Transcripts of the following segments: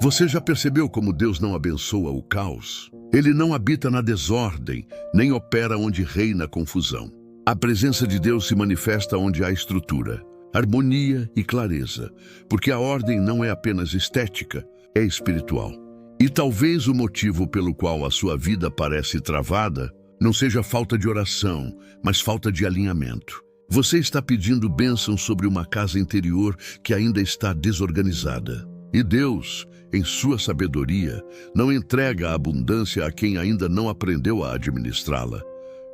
Você já percebeu como Deus não abençoa o caos? Ele não habita na desordem, nem opera onde reina confusão. A presença de Deus se manifesta onde há estrutura, harmonia e clareza, porque a ordem não é apenas estética, é espiritual. E talvez o motivo pelo qual a sua vida parece travada não seja falta de oração, mas falta de alinhamento. Você está pedindo bênção sobre uma casa interior que ainda está desorganizada. E Deus, em sua sabedoria, não entrega a abundância a quem ainda não aprendeu a administrá-la.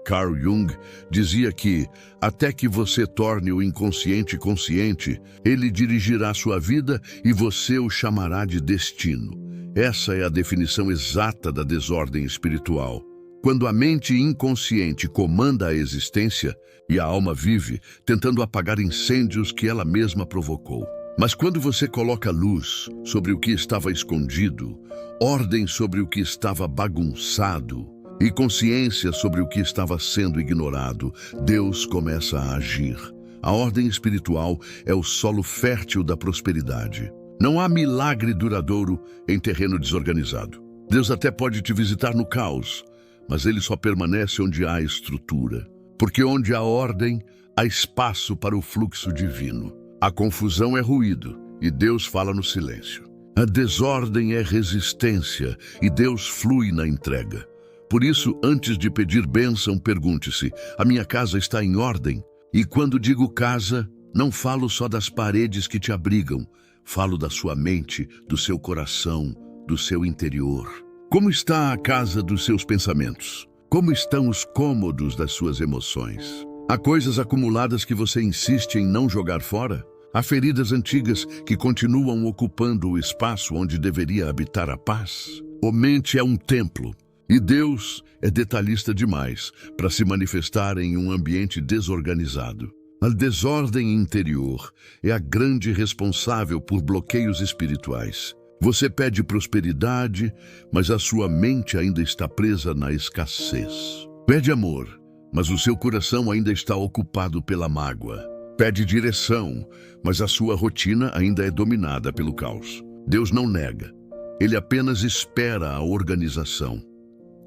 Carl Jung dizia que, até que você torne o inconsciente consciente, ele dirigirá sua vida e você o chamará de destino. Essa é a definição exata da desordem espiritual. Quando a mente inconsciente comanda a existência e a alma vive, tentando apagar incêndios que ela mesma provocou. Mas quando você coloca luz sobre o que estava escondido, ordem sobre o que estava bagunçado e consciência sobre o que estava sendo ignorado, Deus começa a agir. A ordem espiritual é o solo fértil da prosperidade. Não há milagre duradouro em terreno desorganizado. Deus até pode te visitar no caos, mas ele só permanece onde há estrutura. Porque onde há ordem, há espaço para o fluxo divino. A confusão é ruído, e Deus fala no silêncio. A desordem é resistência, e Deus flui na entrega. Por isso, antes de pedir bênção, pergunte-se: a minha casa está em ordem? E quando digo casa, não falo só das paredes que te abrigam, falo da sua mente, do seu coração, do seu interior. Como está a casa dos seus pensamentos? Como estão os cômodos das suas emoções? Há coisas acumuladas que você insiste em não jogar fora? Há feridas antigas que continuam ocupando o espaço onde deveria habitar a paz? A mente é um templo, e Deus é detalhista demais para se manifestar em um ambiente desorganizado. A desordem interior é a grande responsável por bloqueios espirituais. Você pede prosperidade, mas a sua mente ainda está presa na escassez. Pede amor, mas o seu coração ainda está ocupado pela mágoa. Pede direção, mas a sua rotina ainda é dominada pelo caos. Deus não nega, ele apenas espera a organização.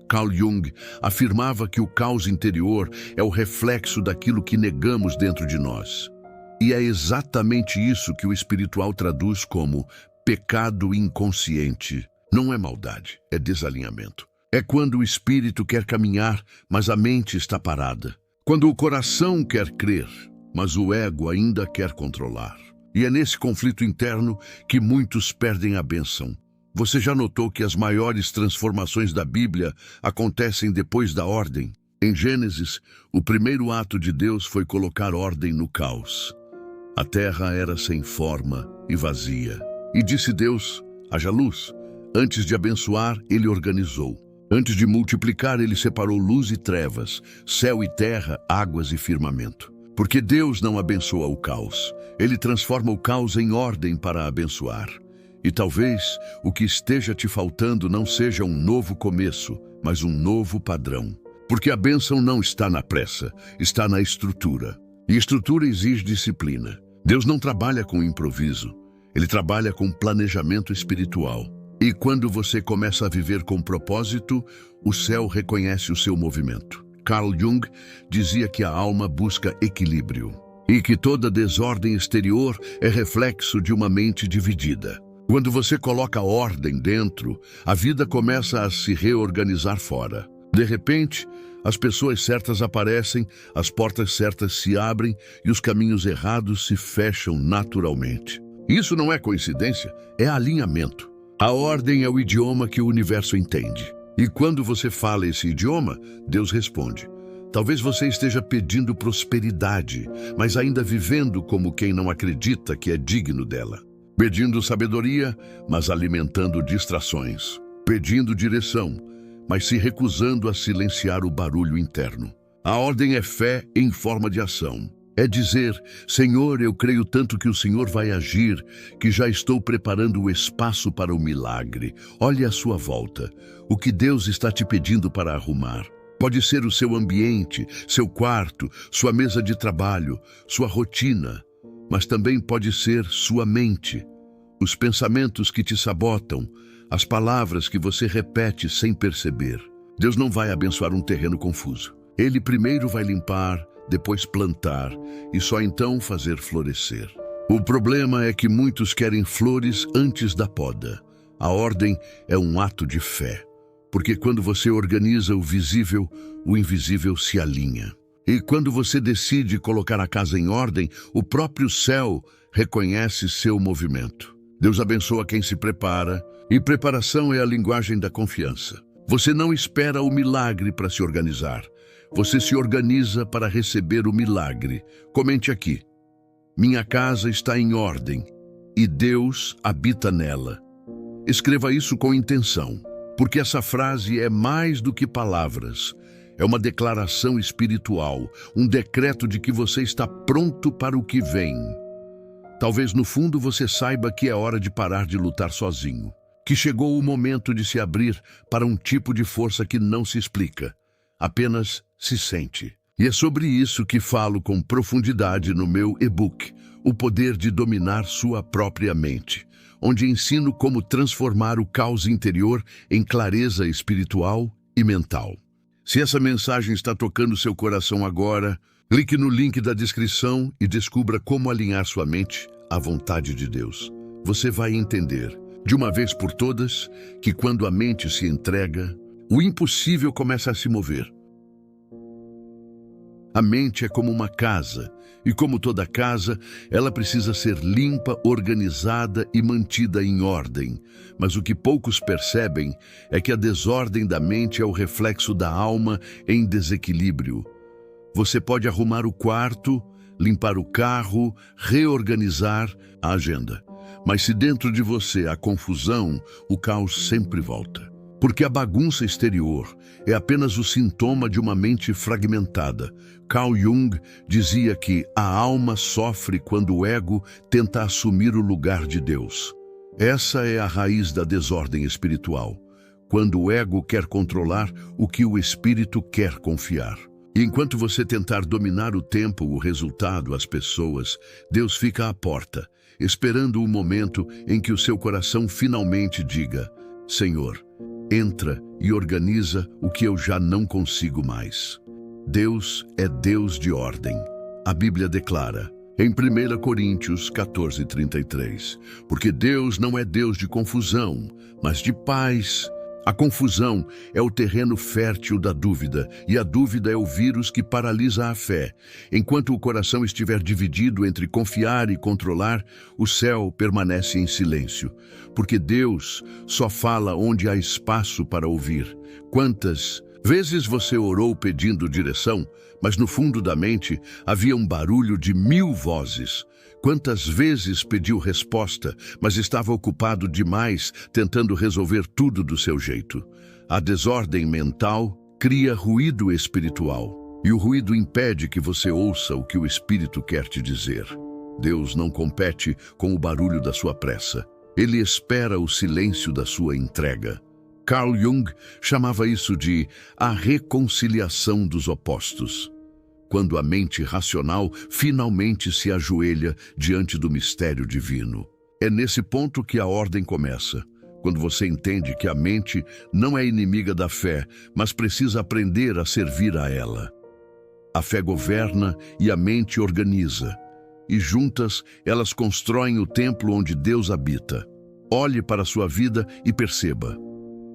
Carl Jung afirmava que o caos interior é o reflexo daquilo que negamos dentro de nós. E é exatamente isso que o espiritual traduz como pecado inconsciente. Não é maldade, é desalinhamento. É quando o espírito quer caminhar, mas a mente está parada. Quando o coração quer crer, mas o ego ainda quer controlar. E é nesse conflito interno que muitos perdem a bênção. Você já notou que as maiores transformações da Bíblia acontecem depois da ordem? Em Gênesis, o primeiro ato de Deus foi colocar ordem no caos. A terra era sem forma e vazia. E disse Deus: haja luz. Antes de abençoar, ele organizou. Antes de multiplicar, ele separou luz e trevas, céu e terra, águas e firmamento. Porque Deus não abençoa o caos. Ele transforma o caos em ordem para abençoar. E talvez o que esteja te faltando não seja um novo começo, mas um novo padrão. Porque a bênção não está na pressa, está na estrutura. E estrutura exige disciplina. Deus não trabalha com improviso. Ele trabalha com planejamento espiritual. E quando você começa a viver com propósito, o céu reconhece o seu movimento. Carl Jung dizia que a alma busca equilíbrio e que toda desordem exterior é reflexo de uma mente dividida. Quando você coloca ordem dentro, a vida começa a se reorganizar fora. De repente, as pessoas certas aparecem, as portas certas se abrem e os caminhos errados se fecham naturalmente. Isso não é coincidência, é alinhamento. A ordem é o idioma que o universo entende. E quando você fala esse idioma, Deus responde. Talvez você esteja pedindo prosperidade, mas ainda vivendo como quem não acredita que é digno dela. Pedindo sabedoria, mas alimentando distrações. Pedindo direção, mas se recusando a silenciar o barulho interno. A ordem é fé em forma de ação. É dizer: Senhor, eu creio tanto que o Senhor vai agir, que já estou preparando o espaço para o milagre. Olhe à sua volta. O que Deus está te pedindo para arrumar? Pode ser o seu ambiente, seu quarto, sua mesa de trabalho, sua rotina, mas também pode ser sua mente. os pensamentos que te sabotam, as palavras que você repete sem perceber. Deus não vai abençoar um terreno confuso. Ele primeiro vai limpar, depois plantar e só então fazer florescer. O problema é que muitos querem flores antes da poda. A ordem é um ato de fé, porque quando você organiza o visível, o invisível se alinha. E quando você decide colocar a casa em ordem, o próprio céu reconhece seu movimento. Deus abençoa quem se prepara, e preparação é a linguagem da confiança. Você não espera o milagre para se organizar. Você se organiza para receber o milagre. Comente aqui: minha casa está em ordem e Deus habita nela. Escreva isso com intenção, porque essa frase é mais do que palavras. É uma declaração espiritual, um decreto de que você está pronto para o que vem. Talvez no fundo você saiba que é hora de parar de lutar sozinho, que chegou o momento de se abrir para um tipo de força que não se explica, apenas se sente. E é sobre isso que falo com profundidade no meu e-book, O Poder de Dominar Sua Própria Mente, onde ensino como transformar o caos interior em clareza espiritual e mental. Se essa mensagem está tocando seu coração agora, clique no link da descrição e descubra como alinhar sua mente à vontade de Deus. Você vai entender, de uma vez por todas, que quando a mente se entrega, o impossível começa a se mover. A mente é como uma casa, e como toda casa, ela precisa ser limpa, organizada e mantida em ordem. Mas o que poucos percebem é que a desordem da mente é o reflexo da alma em desequilíbrio. Você pode arrumar o quarto, limpar o carro, reorganizar a agenda. Mas se dentro de você há confusão, o caos sempre volta. Porque a bagunça exterior é apenas o sintoma de uma mente fragmentada. Carl Jung dizia que a alma sofre quando o ego tenta assumir o lugar de Deus. Essa é a raiz da desordem espiritual, quando o ego quer controlar o que o espírito quer confiar. E enquanto você tentar dominar o tempo, o resultado, as pessoas, Deus fica à porta, esperando o momento em que o seu coração finalmente diga: Senhor, entra e organiza o que eu já não consigo mais. Deus é Deus de ordem. A Bíblia declara, em 1 Coríntios 14:33, porque Deus não é Deus de confusão, mas de paz. A confusão é o terreno fértil da dúvida, e a dúvida é o vírus que paralisa a fé. Enquanto o coração estiver dividido entre confiar e controlar, o céu permanece em silêncio, porque Deus só fala onde há espaço para ouvir. Quantas vezes você orou pedindo direção, mas no fundo da mente havia um barulho de 1000 vozes? Quantas vezes pediu resposta, mas estava ocupado demais tentando resolver tudo do seu jeito? A desordem mental cria ruído espiritual, e o ruído impede que você ouça o que o Espírito quer te dizer. Deus não compete com o barulho da sua pressa. Ele espera o silêncio da sua entrega. Carl Jung chamava isso de a reconciliação dos opostos. Quando a mente racional finalmente se ajoelha diante do mistério divino. É nesse ponto que a ordem começa, quando você entende que a mente não é inimiga da fé, mas precisa aprender a servir a ela. A fé governa e a mente organiza, e juntas elas constroem o templo onde Deus habita. Olhe para a sua vida e perceba: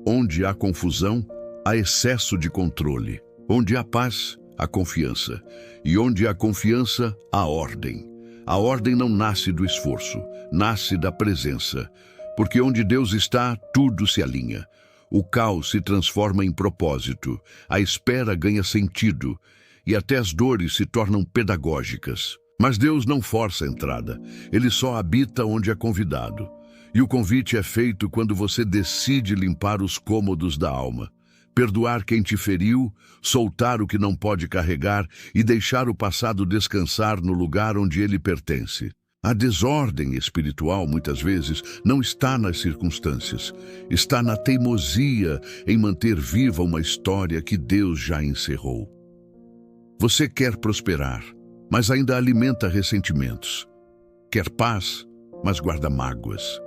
onde há confusão, há excesso de controle. Onde há paz, a confiança. E onde há confiança, há ordem. A ordem não nasce do esforço, nasce da presença. Porque onde Deus está, tudo se alinha. O caos se transforma em propósito, a espera ganha sentido, e até as dores se tornam pedagógicas. Mas Deus não força a entrada, Ele só habita onde é convidado. E o convite é feito quando você decide limpar os cômodos da alma. Perdoar quem te feriu, soltar o que não pode carregar e deixar o passado descansar no lugar onde ele pertence. A desordem espiritual, muitas vezes, não está nas circunstâncias. Está na teimosia em manter viva uma história que Deus já encerrou. Você quer prosperar, mas ainda alimenta ressentimentos. Quer paz, mas guarda mágoas.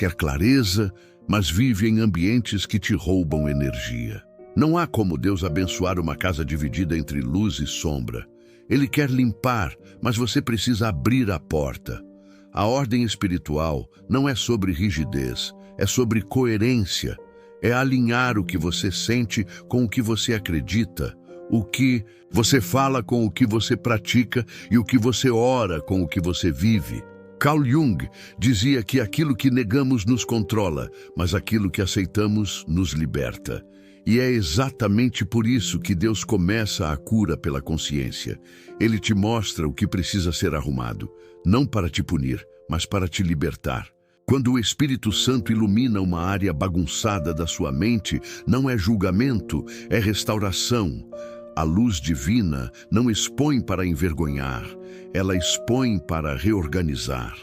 quer clareza, mas vive em ambientes que te roubam energia. Não há como Deus abençoar uma casa dividida entre luz e sombra. Ele quer limpar, mas você precisa abrir a porta. A ordem espiritual não é sobre rigidez, é sobre coerência. É alinhar o que você sente com o que você acredita, o que você fala com o que você pratica e o que você ora com o que você vive. Carl Jung dizia que aquilo que negamos nos controla, mas aquilo que aceitamos nos liberta. E é exatamente por isso que Deus começa a cura pela consciência. Ele te mostra o que precisa ser arrumado, não para te punir, mas para te libertar. Quando o Espírito Santo ilumina uma área bagunçada da sua mente, não é julgamento, é restauração. A luz divina não expõe para envergonhar, ela expõe para reorganizar.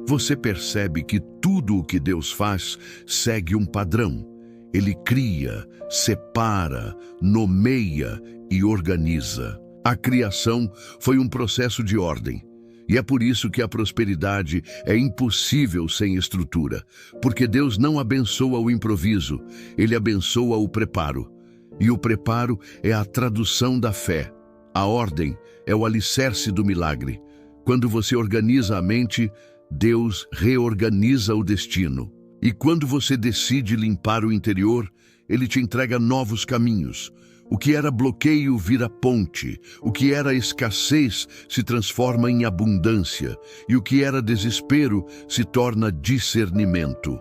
Você percebe que tudo o que Deus faz segue um padrão. Ele cria, separa, nomeia e organiza. A criação foi um processo de ordem. E é por isso que a prosperidade é impossível sem estrutura, porque Deus não abençoa o improviso, Ele abençoa o preparo. E o preparo é a tradução da fé. A ordem é o alicerce do milagre. Quando você organiza a mente, Deus reorganiza o destino. E quando você decide limpar o interior, Ele te entrega novos caminhos. O que era bloqueio vira ponte, o que era escassez se transforma em abundância, e o que era desespero se torna discernimento.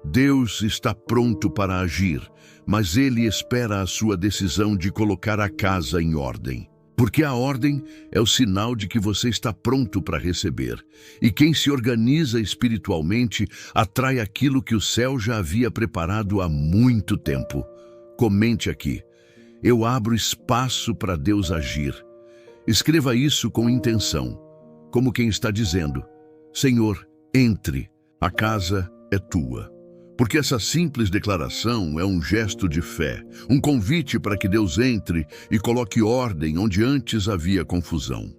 Deus está pronto para agir, mas Ele espera a sua decisão de colocar a casa em ordem. Porque a ordem é o sinal de que você está pronto para receber. E quem se organiza espiritualmente atrai aquilo que o céu já havia preparado há muito tempo. Comente aqui. Eu abro espaço para Deus agir. Escreva isso com intenção, como quem está dizendo: Senhor, entre, a casa é tua. Porque essa simples declaração é um gesto de fé, um convite para que Deus entre e coloque ordem onde antes havia confusão.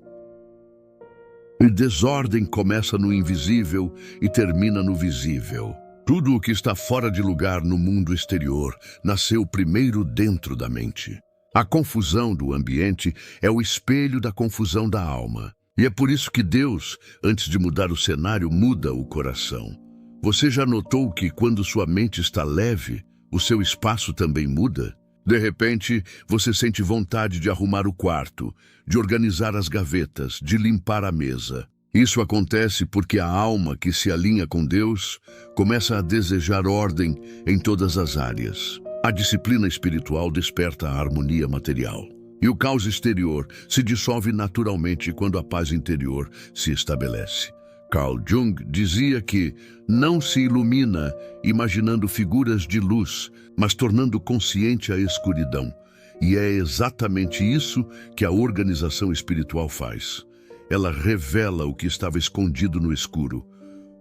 E desordem começa no invisível e termina no visível. Tudo o que está fora de lugar no mundo exterior nasceu primeiro dentro da mente. A confusão do ambiente é o espelho da confusão da alma. E é por isso que Deus, antes de mudar o cenário, muda o coração. Você já notou que quando sua mente está leve, o seu espaço também muda? De repente, você sente vontade de arrumar o quarto, de organizar as gavetas, de limpar a mesa. Isso acontece porque a alma que se alinha com Deus começa a desejar ordem em todas as áreas. A disciplina espiritual desperta a harmonia material. E o caos exterior se dissolve naturalmente quando a paz interior se estabelece. Carl Jung dizia que não se ilumina imaginando figuras de luz, mas tornando consciente a escuridão. E é exatamente isso que a organização espiritual faz. Ela revela o que estava escondido no escuro,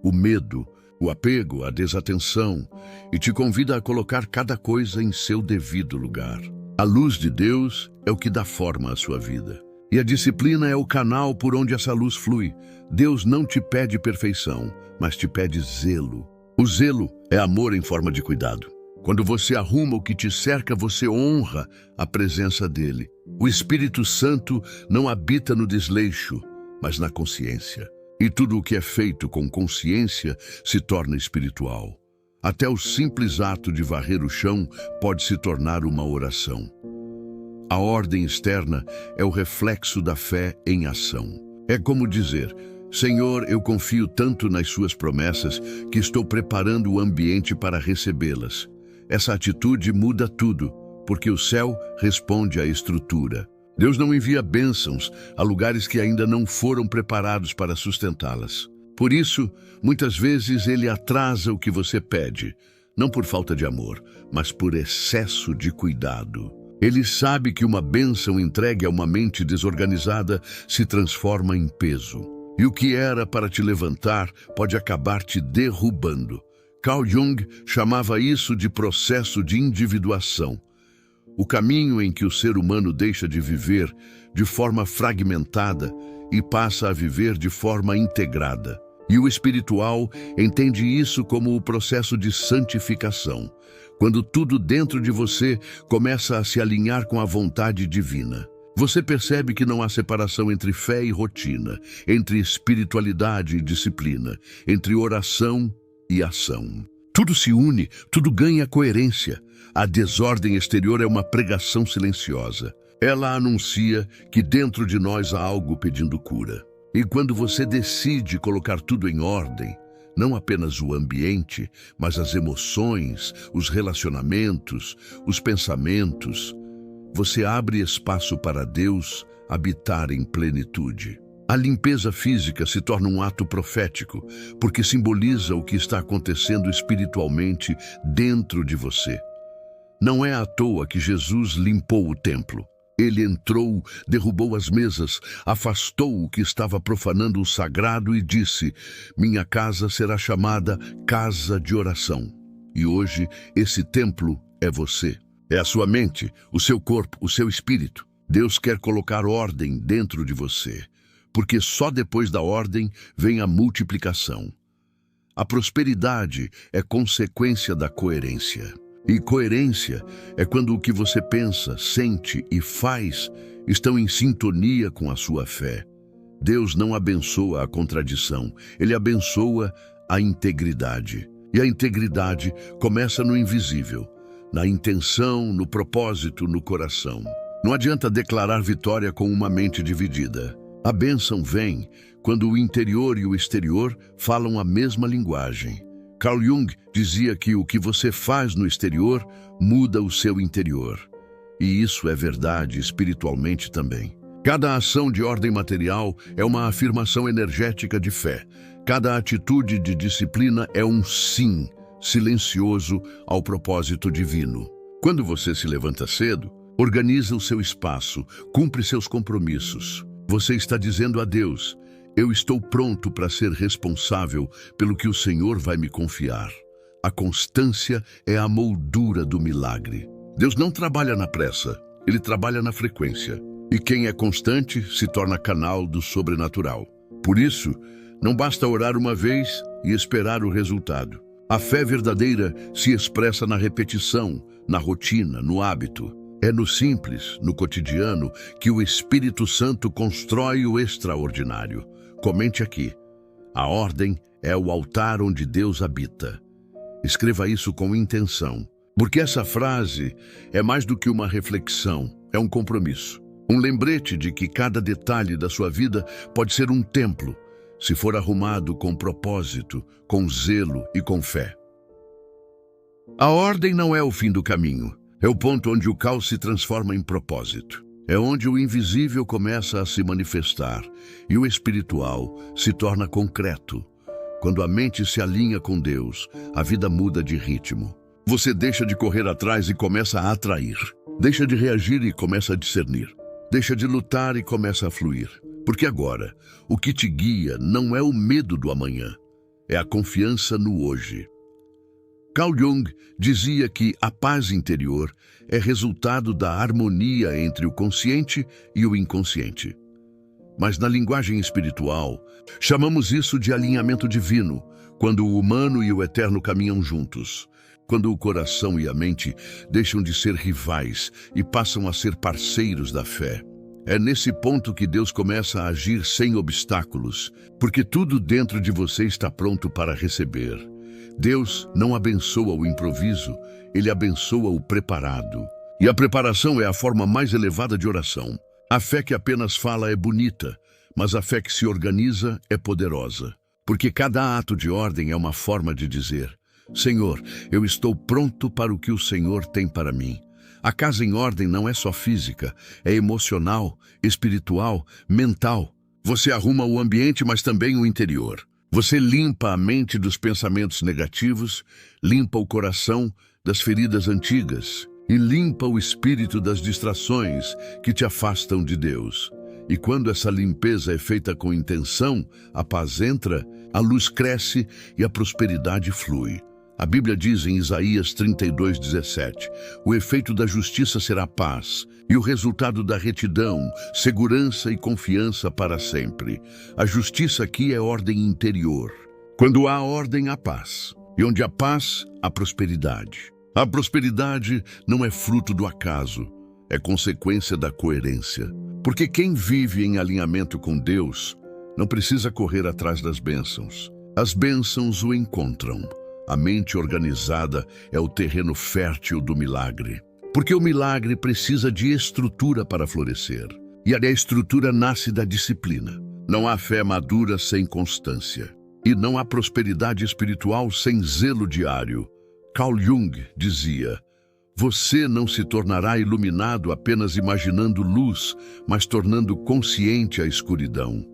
o medo, o apego, a desatenção, e te convida a colocar cada coisa em seu devido lugar. A luz de Deus é o que dá forma à sua vida. E a disciplina é o canal por onde essa luz flui. Deus não te pede perfeição, mas te pede zelo. O zelo é amor em forma de cuidado. Quando você arruma o que te cerca, você honra a presença dele. O Espírito Santo não habita no desleixo, mas na consciência. E tudo o que é feito com consciência se torna espiritual. Até o simples ato de varrer o chão pode se tornar uma oração. A ordem externa é o reflexo da fé em ação. É como dizer: Senhor, eu confio tanto nas suas promessas que estou preparando o ambiente para recebê-las. Essa atitude muda tudo, porque o céu responde à estrutura. Deus não envia bênçãos a lugares que ainda não foram preparados para sustentá-las. Por isso, muitas vezes ele atrasa o que você pede, não por falta de amor, mas por excesso de cuidado. Ele sabe que uma bênção entregue a uma mente desorganizada se transforma em peso. E o que era para te levantar pode acabar te derrubando. Carl Jung chamava isso de processo de individuação. O caminho em que o ser humano deixa de viver de forma fragmentada e passa a viver de forma integrada. E o espiritual entende isso como o processo de santificação, quando tudo dentro de você começa a se alinhar com a vontade divina. Você percebe que não há separação entre fé e rotina, entre espiritualidade e disciplina, entre oração e ação. Tudo se une, tudo ganha coerência. A desordem exterior é uma pregação silenciosa. Ela anuncia que dentro de nós há algo pedindo cura. E quando você decide colocar tudo em ordem, não apenas o ambiente, mas as emoções, os relacionamentos, os pensamentos, você abre espaço para Deus habitar em plenitude. A limpeza física se torna um ato profético, porque simboliza o que está acontecendo espiritualmente dentro de você. Não é à toa que Jesus limpou o templo. Ele entrou, derrubou as mesas, afastou o que estava profanando o sagrado e disse: "Minha casa será chamada casa de oração." E hoje, esse templo é você. É a sua mente, o seu corpo, o seu espírito. Deus quer colocar ordem dentro de você, porque só depois da ordem vem a multiplicação. A prosperidade é consequência da coerência. E coerência é quando o que você pensa, sente e faz estão em sintonia com a sua fé. Deus não abençoa a contradição, Ele abençoa a integridade. E a integridade começa no invisível, na intenção, no propósito, no coração. Não adianta declarar vitória com uma mente dividida. A bênção vem quando o interior e o exterior falam a mesma linguagem. Carl Jung dizia que o que você faz no exterior muda o seu interior. E isso é verdade espiritualmente também. Cada ação de ordem material é uma afirmação energética de fé. Cada atitude de disciplina é um sim silencioso ao propósito divino. Quando você se levanta cedo, organiza o seu espaço, cumpre seus compromissos. Você está dizendo a Deus: "Eu estou pronto para ser responsável pelo que o Senhor vai me confiar." A constância é a moldura do milagre. Deus não trabalha na pressa, Ele trabalha na frequência. E quem é constante se torna canal do sobrenatural. Por isso, não basta orar uma vez e esperar o resultado. A fé verdadeira se expressa na repetição, na rotina, no hábito. É no simples, no cotidiano, que o Espírito Santo constrói o extraordinário. Comente aqui: a ordem é o altar onde Deus habita. Escreva isso com intenção, porque essa frase é mais do que uma reflexão, é um compromisso. Um lembrete de que cada detalhe da sua vida pode ser um templo, se for arrumado com propósito, com zelo e com fé. A ordem não é o fim do caminho, é o ponto onde o caos se transforma em propósito. É onde o invisível começa a se manifestar e o espiritual se torna concreto. Quando a mente se alinha com Deus, a vida muda de ritmo. Você deixa de correr atrás e começa a atrair. Deixa de reagir e começa a discernir. Deixa de lutar e começa a fluir. Porque agora, o que te guia não é o medo do amanhã, é a confiança no hoje. Carl Jung dizia que a paz interior é resultado da harmonia entre o consciente e o inconsciente. Mas na linguagem espiritual, chamamos isso de alinhamento divino, quando o humano e o eterno caminham juntos, quando o coração e a mente deixam de ser rivais e passam a ser parceiros da fé. É nesse ponto que Deus começa a agir sem obstáculos, porque tudo dentro de você está pronto para receber. Deus não abençoa o improviso, Ele abençoa o preparado. E a preparação é a forma mais elevada de oração. A fé que apenas fala é bonita, mas a fé que se organiza é poderosa. Porque cada ato de ordem é uma forma de dizer: Senhor, eu estou pronto para o que o Senhor tem para mim. A casa em ordem não é só física, é emocional, espiritual, mental. Você arruma o ambiente, mas também o interior. Você limpa a mente dos pensamentos negativos, limpa o coração das feridas antigas e limpa o espírito das distrações que te afastam de Deus. E quando essa limpeza é feita com intenção, a paz entra, a luz cresce e a prosperidade flui. A Bíblia diz em Isaías 32:17, o efeito da justiça será paz, e o resultado da retidão, segurança e confiança para sempre. A justiça aqui é ordem interior. Quando há ordem, há paz. E onde há paz, há prosperidade. A prosperidade não é fruto do acaso, é consequência da coerência. Porque quem vive em alinhamento com Deus não precisa correr atrás das bênçãos. As bênçãos o encontram. A mente organizada é o terreno fértil do milagre. Porque o milagre precisa de estrutura para florescer. E a estrutura nasce da disciplina. Não há fé madura sem constância. E não há prosperidade espiritual sem zelo diário. Carl Jung dizia: você não se tornará iluminado apenas imaginando luz, mas tornando consciente a escuridão.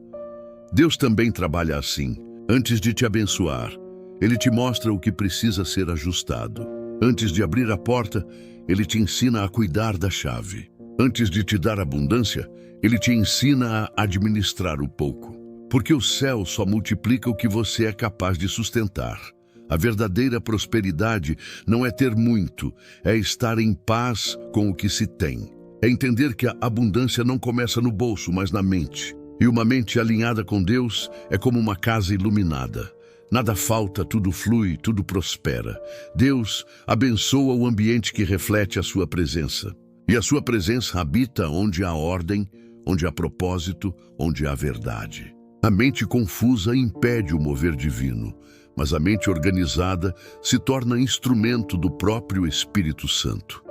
Deus também trabalha assim. Antes de te abençoar, Ele te mostra o que precisa ser ajustado. Antes de abrir a porta, Ele te ensina a cuidar da chave. Antes de te dar abundância, Ele te ensina a administrar o pouco. Porque o céu só multiplica o que você é capaz de sustentar. A verdadeira prosperidade não é ter muito, é estar em paz com o que se tem. É entender que a abundância não começa no bolso, mas na mente. E uma mente alinhada com Deus é como uma casa iluminada. Nada falta, tudo flui, tudo prospera. Deus abençoa o ambiente que reflete a sua presença. E a sua presença habita onde há ordem, onde há propósito, onde há verdade. A mente confusa impede o mover divino, mas a mente organizada se torna instrumento do próprio Espírito Santo.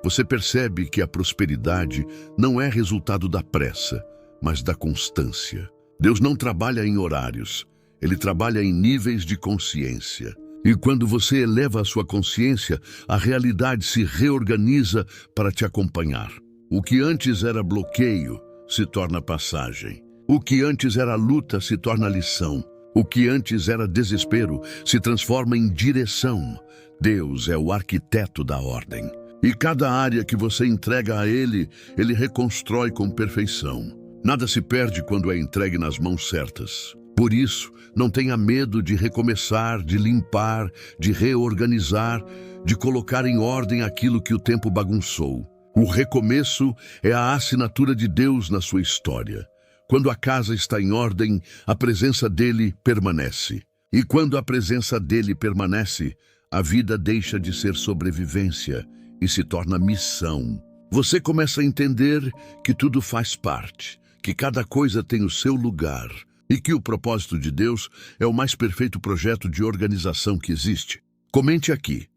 Você percebe que a prosperidade não é resultado da pressa, mas da constância. Deus não trabalha em horários, Ele trabalha em níveis de consciência. E quando você eleva a sua consciência, a realidade se reorganiza para te acompanhar. O que antes era bloqueio se torna passagem. O que antes era luta se torna lição. O que antes era desespero se transforma em direção. Deus é o arquiteto da ordem. E cada área que você entrega a Ele, Ele reconstrói com perfeição. Nada se perde quando é entregue nas mãos certas. Por isso, não tenha medo de recomeçar, de limpar, de reorganizar, de colocar em ordem aquilo que o tempo bagunçou. O recomeço é a assinatura de Deus na sua história. Quando a casa está em ordem, a presença dele permanece. E quando a presença dele permanece, a vida deixa de ser sobrevivência e se torna missão. Você começa a entender que tudo faz parte, que cada coisa tem o seu lugar e que o propósito de Deus é o mais perfeito projeto de organização que existe. Comente aqui: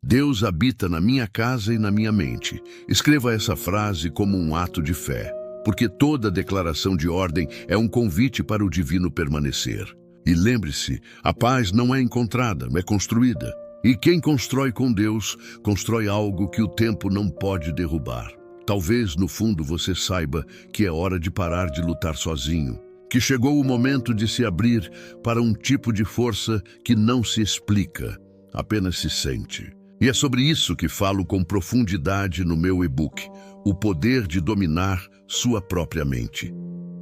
Deus habita na minha casa e na minha mente. Escreva essa frase como um ato de fé. Porque toda declaração de ordem é um convite para o divino permanecer. E lembre-se, a paz não é encontrada, é construída. E quem constrói com Deus, constrói algo que o tempo não pode derrubar. Talvez, no fundo, você saiba que é hora de parar de lutar sozinho, que chegou o momento de se abrir para um tipo de força que não se explica, apenas se sente. E é sobre isso que falo com profundidade no meu e-book, O Poder de Dominar Sua Própria Mente,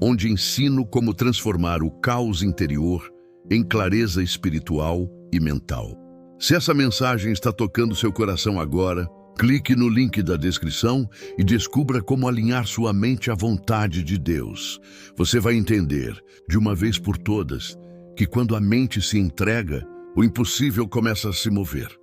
onde ensino como transformar o caos interior em clareza espiritual e mental. Se essa mensagem está tocando seu coração agora, clique no link da descrição e descubra como alinhar sua mente à vontade de Deus. Você vai entender, de uma vez por todas, que quando a mente se entrega, o impossível começa a se mover.